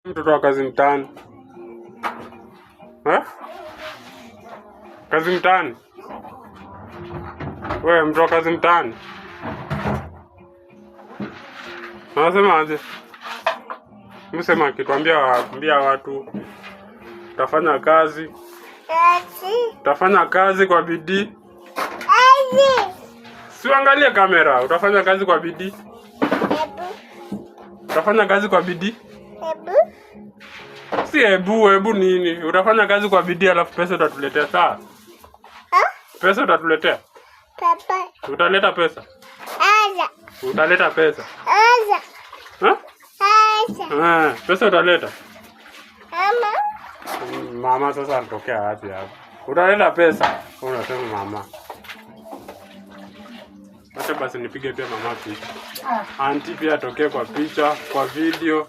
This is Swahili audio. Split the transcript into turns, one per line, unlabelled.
Mtoto wa kazi mtaani. Kazi mtaani. Wewe mtoto wa kazi mtaani. Unasema aje? Msema akituambia watu utafanya kazi. Utafanya kazi kwa bidii. Siangalie kamera, utafanya kazi kwa bidii. Utafanya kazi kwa bidii. Si hebu nini? Utafanya kazi kwa bidii alafu pesa utatuletea sawa? Pesa utatuletea?
Papa.
Utaleta pesa?
Aza.
Utaleta pesa?
Aza. Aza.
Pesa utaleta?
Mama.
Mama sasa anatokea wapi hapa? Utaleta pesa? Unasema mama. Acha basi nipige pia mama picha. Auntie pia atokee kwa picha, kwa video.